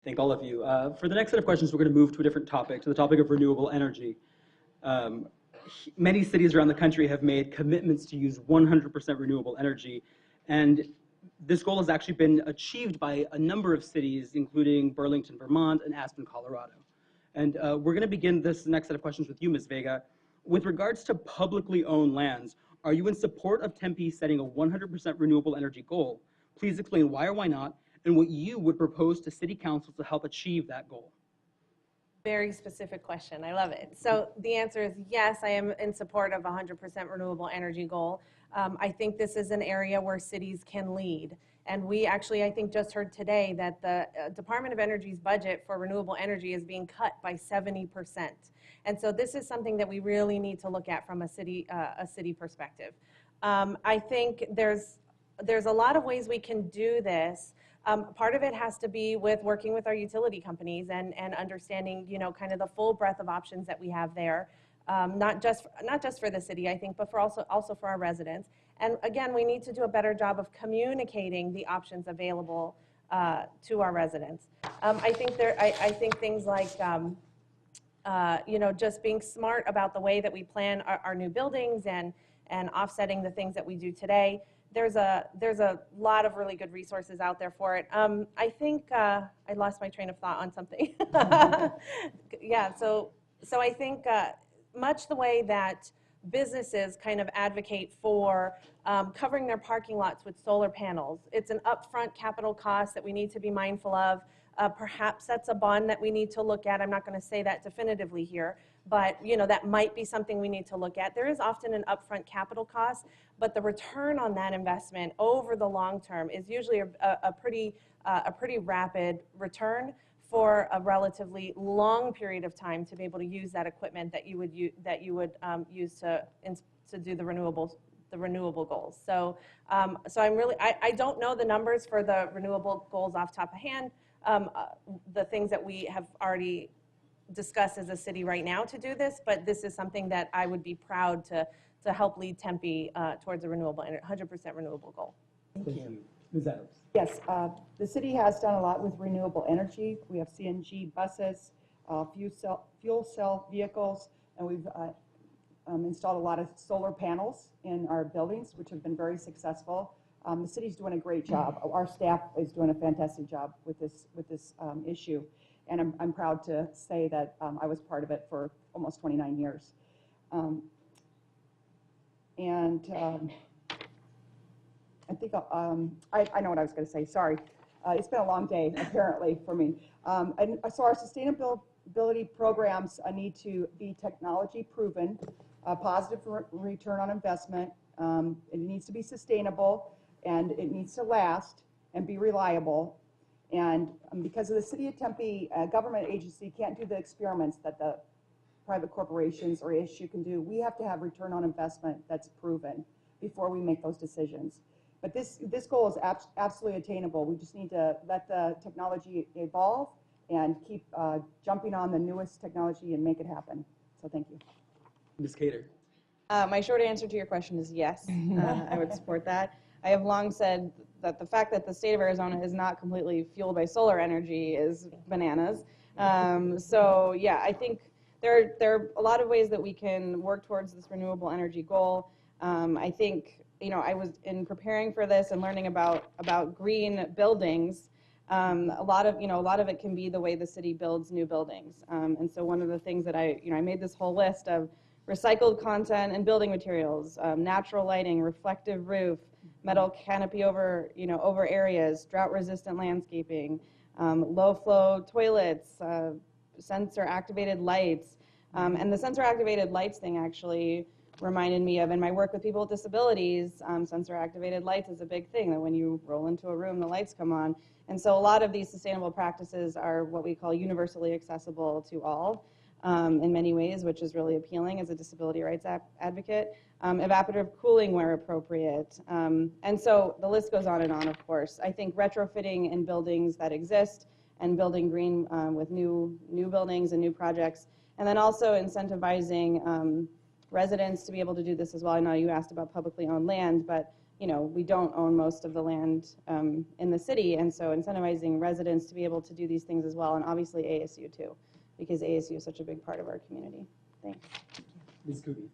thank all of you. For the next set of questions, we're going to move to a different topic, to the topic of renewable energy. Many cities around the country have made commitments to use 100% renewable energy, and this goal has actually been achieved by a number of cities, including Burlington, Vermont, and Aspen, Colorado. And we're going to begin this next set of questions with you, Ms. Vega. With regards to publicly owned lands, are you in support of Tempe setting a 100% renewable energy goal? Please explain why or why not, and what you would propose to City Council to help achieve that goal. Very specific question. I love it. So the answer is yes, I am in support of a 100% renewable energy goal. I think this is an area where cities can lead. And we actually, I think, just heard today that the Department of Energy's budget for renewable energy is being cut by 70%. And so this is something that we really need to look at from a city perspective. I think there's a lot of ways we can do this. Part of it has to be with working with our utility companies and understanding, kind of the full breadth of options that we have there, not just for the city, I think, but for also for our residents. And again, we need to do a better job of communicating the options available to our residents. I think things like, just being smart about the way that we plan our new buildings and offsetting the things that we do today. There's a lot of really good resources out there for it. I think I lost my train of thought on something. Yeah, so I think much the way that businesses kind of advocate for covering their parking lots with solar panels, it's an upfront capital cost that we need to be mindful of. Perhaps that's a bond that we need to look at. I'm not going to say that definitively here, but that might be something we need to look at. There is often an upfront capital cost, but the return on that investment over the long term is usually a pretty rapid return for a relatively long period of time to be able to use that equipment that you would use to do the renewable goals. So I don't know the numbers for the renewable goals off top of hand. The things that we have already discussed as a city right now to do this, but this is something that I would be proud to help lead Tempe towards a 100% renewable goal. Thank you. Ms. Adams. Yes, the city has done a lot with renewable energy. We have CNG buses, fuel cell vehicles, and we've installed a lot of solar panels in our buildings, which have been very successful. The city's doing a great job. Our staff is doing a fantastic job with this issue, and I'm proud to say that I was part of it for almost 29 years. I think I know what I was going to say. Sorry, it's been a long day apparently for me. And so our sustainability programs need to be technology proven, positive return on investment. It needs to be sustainable, and it needs to last and be reliable. And because of the city of Tempe, a government agency can't do the experiments that the private corporations or issue can do, we have to have return on investment that's proven before we make those decisions. But this goal is absolutely attainable. We just need to let the technology evolve and keep jumping on the newest technology and make it happen. So thank you. Ms. Cater. My short answer to your question is yes. I would support that. I have long said that the fact that the state of Arizona is not completely fueled by solar energy is bananas. So yeah, I think there are a lot of ways that we can work towards this renewable energy goal. I think, I was in preparing for this and learning about green buildings. A lot of it can be the way the city builds new buildings. And so one of the things that I made this whole list of recycled content and building materials, natural lighting, reflective roof, metal canopy over areas, drought-resistant landscaping, low-flow toilets, sensor-activated lights. And the sensor-activated lights thing actually reminded me of, in my work with people with disabilities, sensor-activated lights is a big thing, that when you roll into a room, the lights come on. And so a lot of these sustainable practices are what we call universally accessible to all in many ways, which is really appealing as a disability rights advocate. Evaporative cooling where appropriate. And so the list goes on, of course. I think retrofitting in buildings that exist and building green with new buildings and new projects. And then also incentivizing residents to be able to do this as well. I know you asked about publicly owned land, but we don't own most of the land in the city, and so incentivizing residents to be able to do these things as well, and obviously ASU too, because ASU is such a big part of our community. Thanks. Ms. Cootie.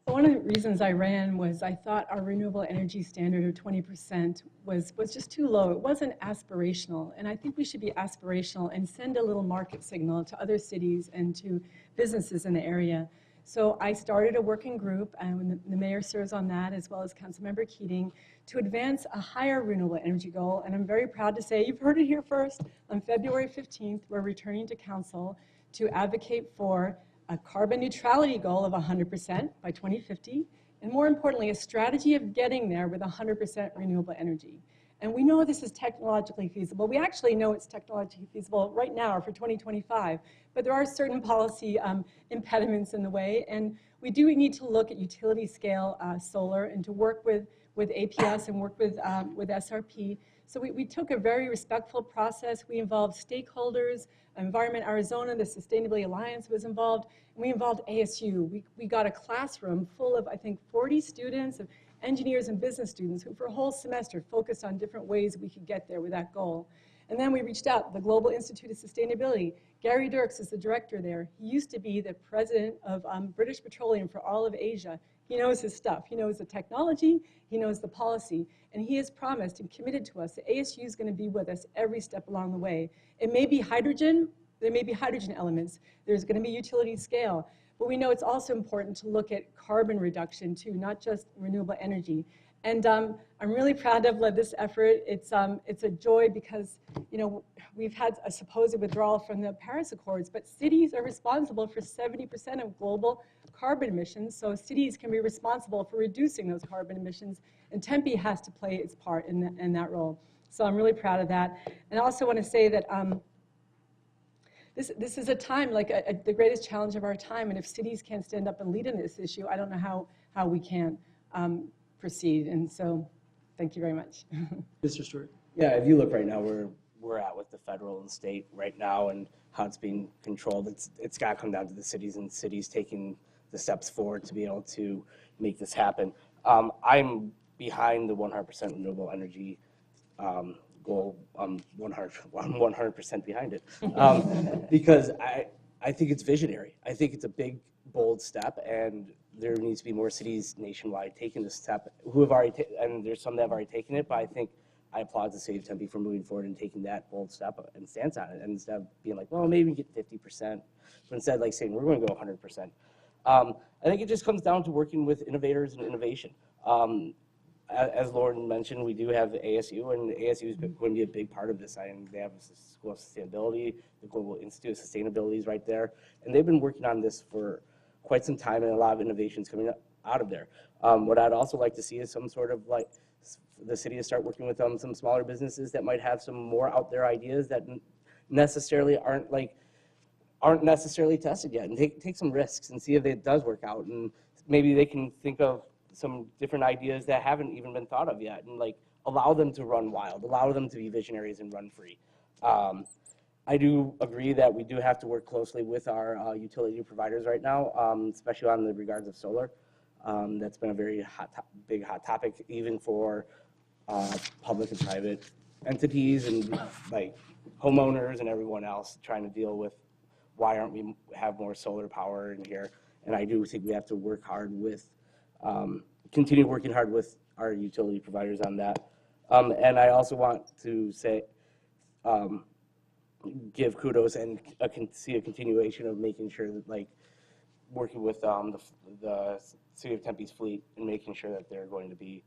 So one of the reasons I ran was I thought our renewable energy standard of 20% was just too low. It wasn't aspirational, and I think we should be aspirational and send a little market signal to other cities and to businesses in the area. So I started a working group, and the mayor serves on that, as well as Councilmember Keating, to advance a higher renewable energy goal. And I'm very proud to say, you've heard it here first, on February 15th, we're returning to council to advocate for a carbon neutrality goal of 100% by 2050, and more importantly, a strategy of getting there with 100% renewable energy. And we know this is technologically feasible. We actually know it's technologically feasible right now for 2025, but there are certain policy impediments in the way, and we do need to look at utility scale solar and to work with APS and work with SRP. So we took a very respectful process. We involved stakeholders, Environment Arizona, the Sustainability Alliance was involved, and we involved ASU. We got a classroom full of, I think, 40 students, of engineers and business students who for a whole semester focused on different ways we could get there with that goal. And then we reached out, the Global Institute of Sustainability. Gary Dirks is the director there. He used to be the president of British Petroleum for all of Asia. He knows his stuff. He knows the technology, he knows the policy, and he has promised and committed to us that ASU is going to be with us every step along the way. It may be hydrogen, there may be hydrogen elements, there's going to be utility scale, but we know it's also important to look at carbon reduction too, not just renewable energy. And I'm really proud to have led this effort. It's a joy because, we've had a supposed withdrawal from the Paris Accords, but cities are responsible for 70% of global carbon emissions, so cities can be responsible for reducing those carbon emissions, and Tempe has to play its part in that role. So I'm really proud of that. And I also want to say that this is a time, like the greatest challenge of our time, and if cities can't stand up and lead in this issue, I don't know how we can proceed. And so, thank you very much. Mr. Stewart. Yeah, if you look right now where we're at with the federal and state right now and how it's being controlled, it's got to come down to the cities and cities taking the steps forward to be able to make this happen. I'm behind the 100% renewable energy goal. I'm 100% behind it because I think it's visionary. I think it's a big, bold step, and there needs to be more cities nationwide taking this step who have already, and there's some that have already taken it, but I think I applaud the city of Tempe for moving forward and taking that bold step and stance on it, and instead of being like, well, maybe we get 50%, but instead like saying we're going to go 100%. I think it just comes down to working with innovators and innovation. As Lauren mentioned, we do have ASU, and ASU is going to be a big part of this. They have the School of Sustainability, the Global Institute of Sustainability is right there, and they've been working on this for quite some time, and a lot of innovations coming out of there. What I'd also like to see is some sort of like the city to start working with some smaller businesses that might have some more out there ideas that necessarily aren't necessarily tested yet, and take some risks and see if it does work out, and maybe they can think of some different ideas that haven't even been thought of yet, and like allow them to run wild, allow them to be visionaries and run free. I do agree that we do have to work closely with our utility providers right now, especially on the regards of solar. That's been a very big hot topic, even for public and private entities and like homeowners and everyone else trying to deal with why aren't we have more solar power in here. And I do think we have to work hard with, continue working hard with our utility providers on that. And I also want to say, give kudos and see a continuation of making sure that like working with the City of Tempe's fleet and making sure that they're going to be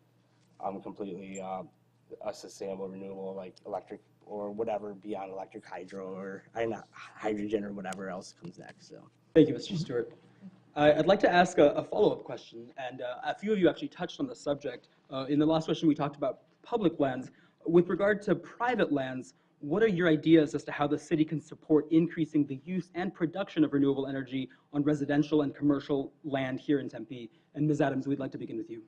completely a sustainable, renewable, like electric or whatever beyond electric, hydro or not hydrogen or whatever else comes next. So Thank you, Mr. Stewart. I'd like to ask a follow-up question, and a few of you actually touched on the subject. In the last question, we talked about public lands. With regard to private lands, what are your ideas as to how the city can support increasing the use and production of renewable energy on residential and commercial land here in Tempe? And Ms. Adams, we'd like to begin with you.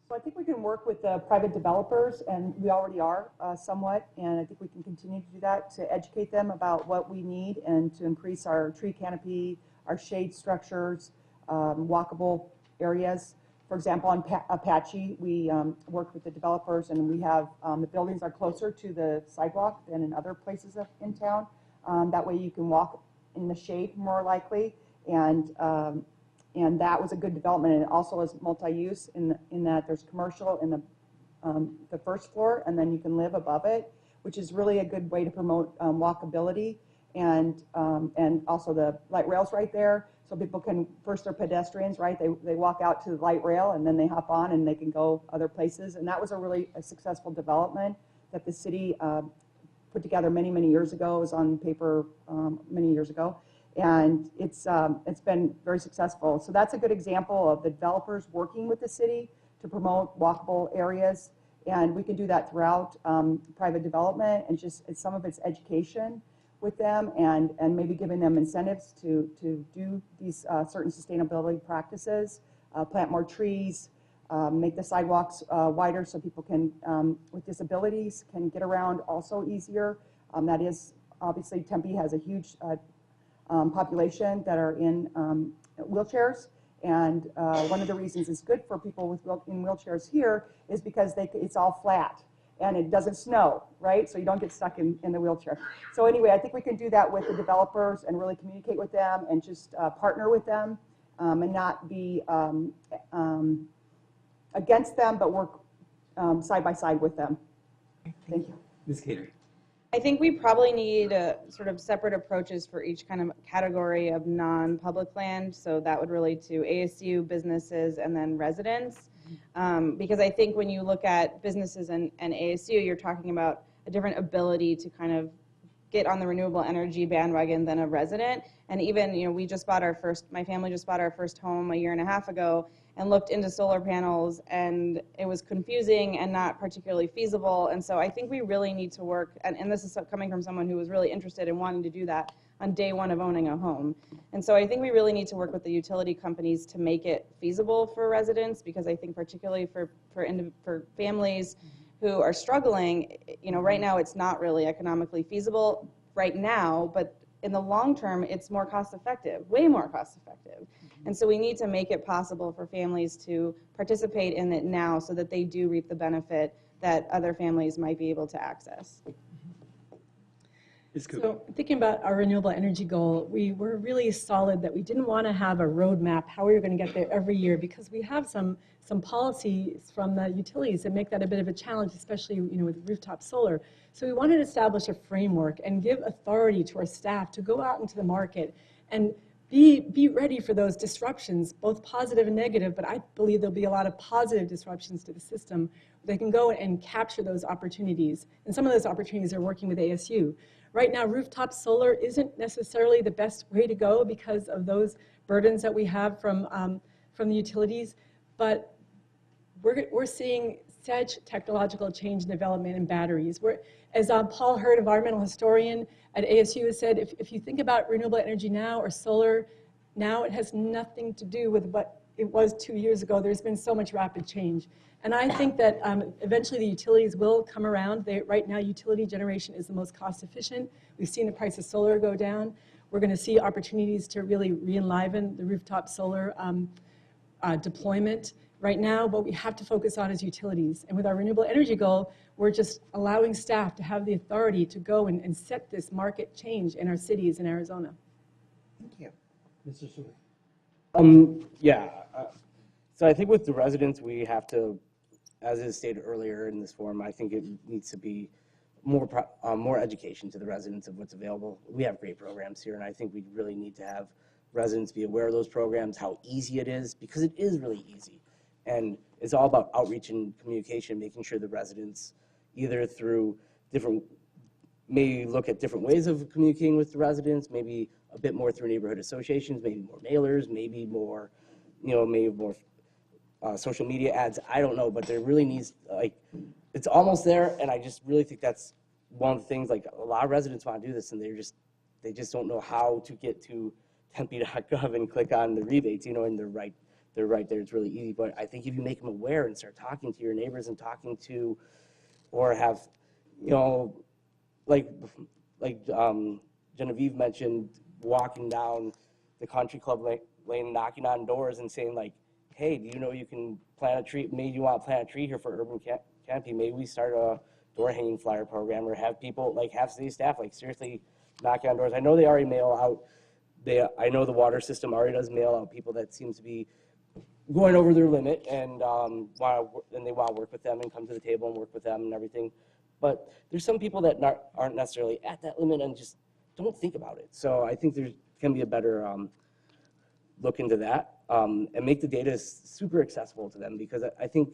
So I think we can work with the private developers, and we already are somewhat, and I think we can continue to do that to educate them about what we need and to increase our tree canopy, our shade structures, walkable areas For example, on Apache, we worked with the developers, and we have the buildings are closer to the sidewalk than in other places in town. That way you can walk in the shade more likely, and that was a good development. And it also is multi-use in that there's commercial in the first floor, and then you can live above it, which is really a good way to promote walkability. And also the light rail's right there, so people can, first they're pedestrians, right? They walk out to the light rail and then they hop on and they can go other places. And that was a successful development that the city put together many, many years ago. It was on paper many years ago. And it's been very successful. So that's a good example of the developers working with the city to promote walkable areas. And we can do that throughout private development, and just some of it's education with them, and maybe giving them incentives to do these certain sustainability practices, plant more trees, make the sidewalks wider so people can, with disabilities, can get around also easier. That is, obviously, Tempe has a huge population that are in wheelchairs, and one of the reasons it's good for people in wheelchairs here is because it's all flat. And it doesn't snow, right? So you don't get stuck in the wheelchair. So anyway, I think we can do that with the developers and really communicate with them and just partner with them and not be against them, but work side by side with them. Thank you. Ms. Cater. I think we probably need sort of separate approaches for each kind of category of non-public land. So that would relate to ASU, businesses, and then residents. Because I think when you look at businesses and ASU, you're talking about a different ability to kind of get on the renewable energy bandwagon than a resident. And even, we just bought my family just bought our first home a year and a half ago and looked into solar panels, and it was confusing and not particularly feasible. And so I think we really need to work, and this is coming from someone who was really interested in wanting to do that on day one of owning a home. And so I think we really need to work with the utility companies to make it feasible for residents, because I think particularly for families who are struggling, right now it's not really economically feasible right now, but in the long term, it's more cost effective, way more cost effective. And so we need to make it possible for families to participate in it now so that they do reap the benefit that other families might be able to access. So thinking about our renewable energy goal, we were really solid that we didn't want to have a roadmap, how we were going to get there every year, because we have some policies from the utilities that make that a bit of a challenge, especially with rooftop solar. So we wanted to establish a framework and give authority to our staff to go out into the market and be ready for those disruptions, both positive and negative, but I believe there'll be a lot of positive disruptions to the system. They can go and capture those opportunities, and some of those opportunities are working with ASU. Right now, rooftop solar isn't necessarily the best way to go because of those burdens that we have from the utilities, but we're seeing such technological change and development in batteries. As Paul Hurd, environmental historian at ASU, has said, if you think about renewable energy now or solar now, it has nothing to do with what it was 2 years ago. There's been so much rapid change. And I think that eventually the utilities will come around. Right now, utility generation is the most cost efficient. We've seen the price of solar go down. We're going to see opportunities to really re-enliven the rooftop solar deployment. Right now, what we have to focus on is utilities. And with our renewable energy goal, we're just allowing staff to have the authority to go and set this market change in our cities in Arizona. Thank you. Mr. Sewell. So I think with the residents, we have to, as is stated earlier in this forum, I think it needs to be more education to the residents of what's available. We have great programs here, and I think we really need to have residents be aware of those programs, how easy it is, because it is really easy. And it's all about outreach and communication, making sure the residents, either through maybe look at different ways of communicating with the residents, maybe a bit more through neighborhood associations, maybe more mailers, maybe more, social media ads. I don't know, but there really needs, it's almost there, and I just really think that's one of the things, a lot of residents want to do this, and they just don't know how to get to tempe.gov and click on the rebates, and they're right there. It's really easy, but I think if you make them aware and start talking to your neighbors and talking to, or have, Genevieve mentioned, walking down the country club lane, knocking on doors and saying hey, do you know you can plant a tree? Maybe you want to plant a tree here for urban canopy. Maybe we start a door hanging flyer program, or have people, like, have city staff, like, seriously knock on doors. I know they already mail out. I know the water system already does mail out people that seems to be going over their limit, and they want to work with them and come to the table and work with them and everything. But there's some people that aren't necessarily at that limit and just don't think about it. So I think there can be a better look into that, and make the data super accessible to them, because I think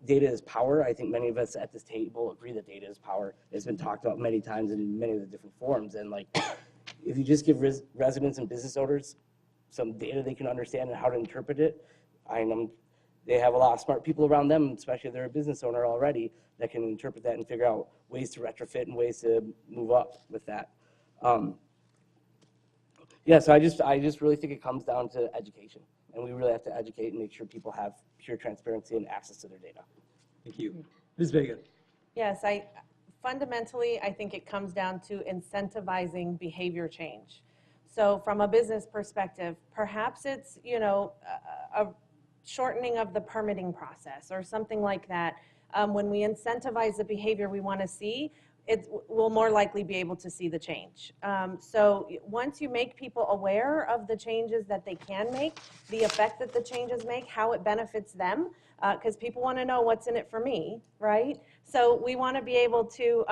data is power. I think many of us at this table agree that data is power. It's been talked about many times in many of the different forums, and like, if you just give residents and business owners some data they can understand and how to interpret it, they have a lot of smart people around them, especially if they're a business owner already, that can interpret that and figure out ways to retrofit and ways to move up with that. Yeah, so I just really think it comes down to education, and we really have to educate and make sure people have pure transparency and access to their data. Thank you. Ms. Vega. Yes, fundamentally, I think it comes down to incentivizing behavior change. So from a business perspective, perhaps it's, a shortening of the permitting process or something like that. When we incentivize the behavior we want to see, we'll more likely be able to see the change. So once you make people aware of the changes that they can make, the effect that the changes make, how it benefits them, because people want to know what's in it for me, right? So we want to be able to,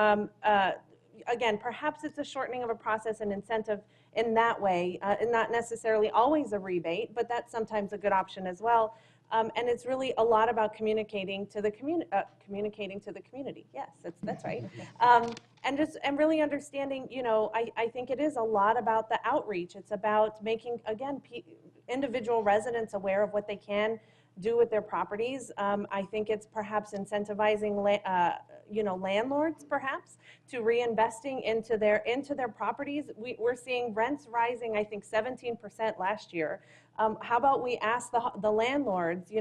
again, perhaps it's a shortening of a process and incentive in that way, and not necessarily always a rebate, but that's sometimes a good option as well. And it's really a lot about communicating to the community. Yes, that's right. And really understanding. I think it is a lot about the outreach. It's about making, again, individual residents aware of what they can do with their properties. I think it's perhaps incentivizing landlords perhaps to reinvesting into their properties. We're seeing rents rising, I think 17% last year. How about we ask the landlords,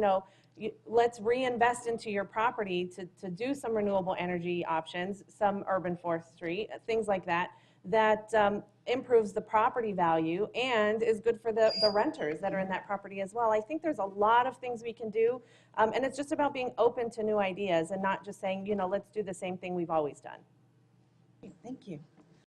let's reinvest into your property to do some renewable energy options, some urban forestry, things like that, improves the property value and is good for the renters that are in that property as well. I think there's a lot of things we can do, and it's just about being open to new ideas and not just saying, let's do the same thing we've always done. Thank you.